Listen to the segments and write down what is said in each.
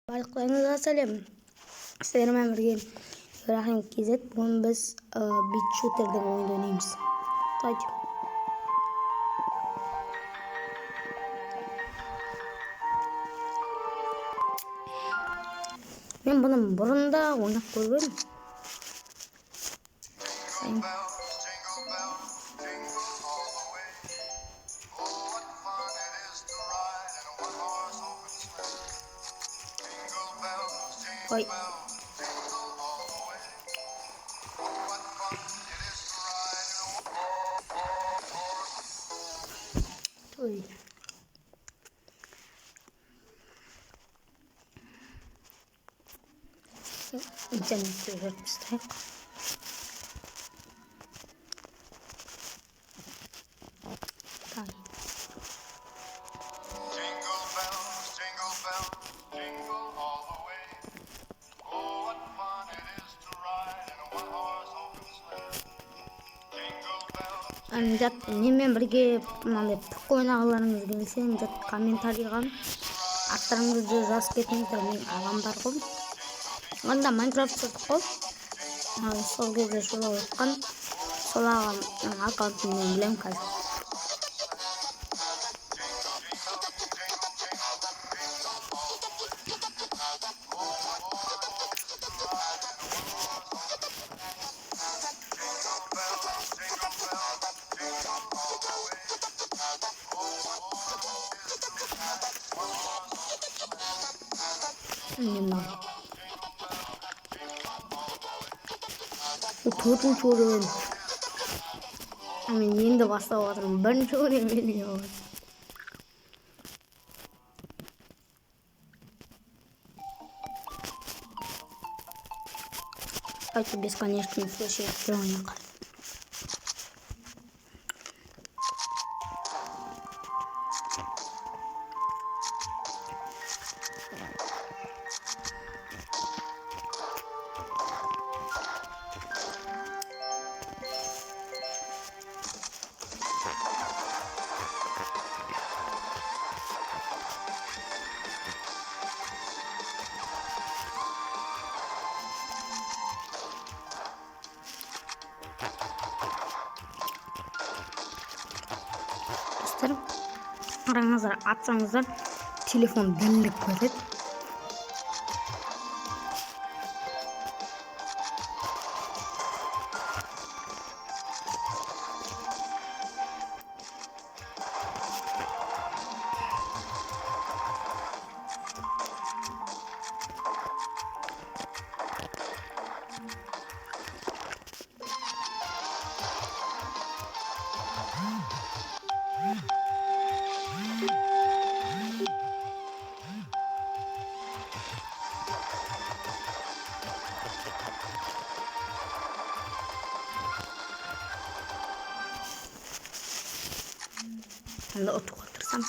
Барлықтарыңызға сәлем. Сіздермен бірге Ибрахим KZ. Бүгін біз бит шутердің ойынды ойнаймыз. Қайт. Мен бұны бұрында ойнап көргенмін. Ой. Ой. İnternette üretmiştik. Tamam. Жат менімен бірге мынандай пық ойнағыларыңыз келсе, жат комментарийға аттарыңызды жазып кетіңіздер. Мен ағам бар ғой. Онда Майнкрафт сұрдық қой. Сол кезде шулап отқан. Сол ағам аккаунтын мен білем қазір. Төртінші ойын. Мен енді бастап отырмын. Бірінші ойын менің ойын. Давайте бесконечный следующий ойын. Қараңыздар, атсаңыздар, телефон дәлдік көреді. Şimdi oturup otursam.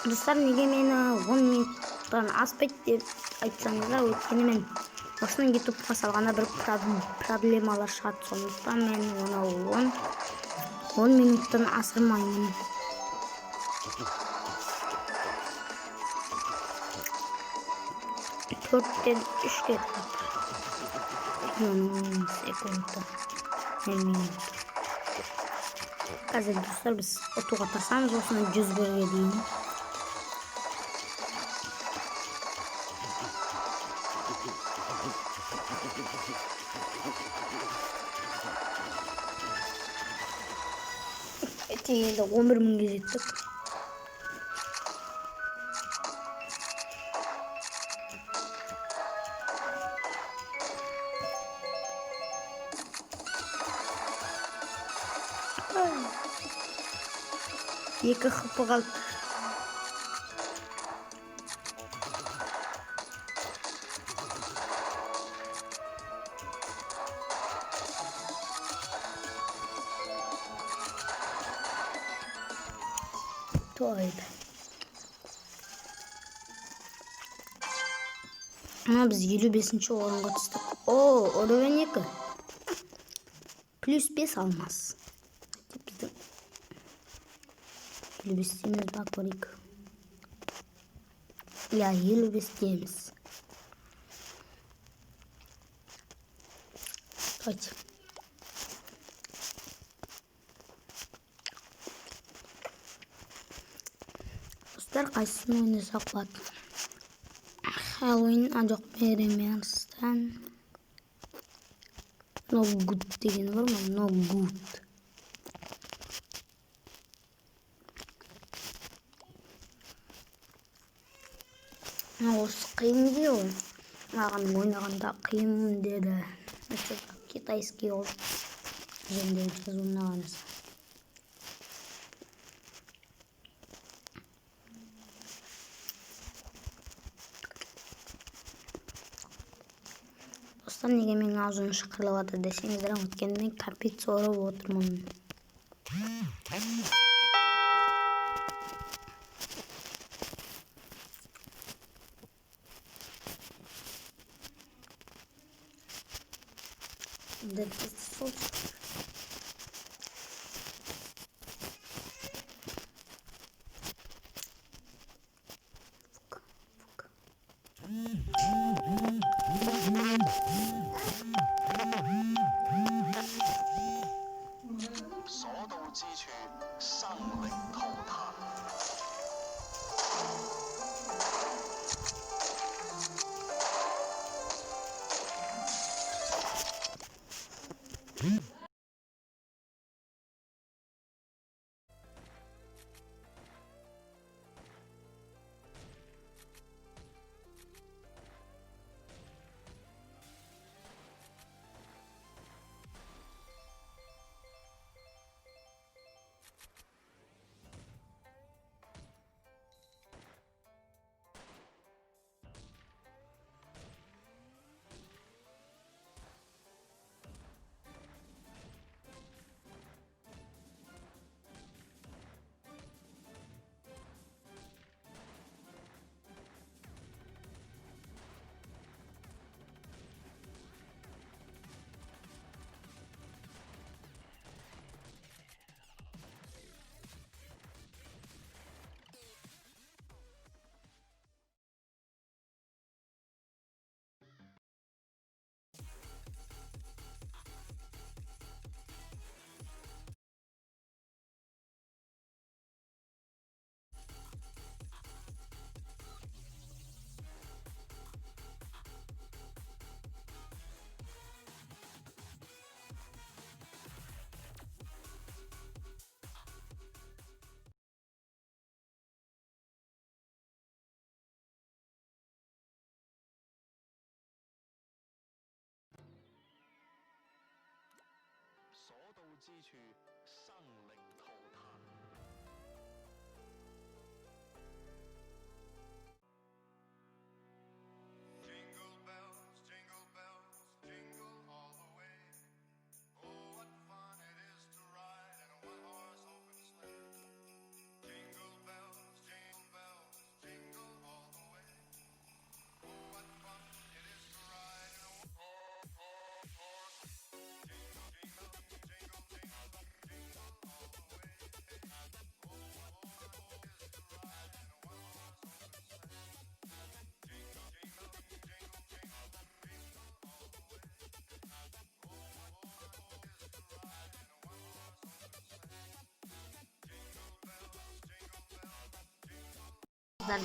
Dostlar, неге мені 10 минуттан аспайды деп айтсаңыздар, өйткені мен осының ютубқа салғанда бір проблемалар шығады. Сондықтан мен оны 10 минуттан асырмаймын. Төрттен үшке секундта. Минут. Қазір достар, біз отуға тасамыз осыны 100-ге дейін. Енді 11.000-ге жеттік. Екі хп қалды. Toydu. Ama biz 55. orunga түстік. Oo, uruven 2. Plus 5 almaz. Bizden plus 5'imiz bak korik. Ya 25 diyemiz. Kaç? Dostlar kaçsın oynasak bat. Halloween ancak Meremiyans'tan no good деген var mı? No good. Осы қиын дейді ғой. Маған ойнағанда қиын деді. Китайский ол. Жөндеу жазуына қараса. Достар, неге менің аузым шықырылып жатыр десеңіздер, өткенде мен капец орып отырмын.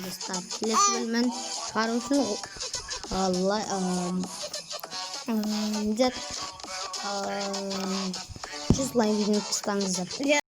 Dostlar, kelesi bölümün karosunu Allah just like videoyu kıstangızlar.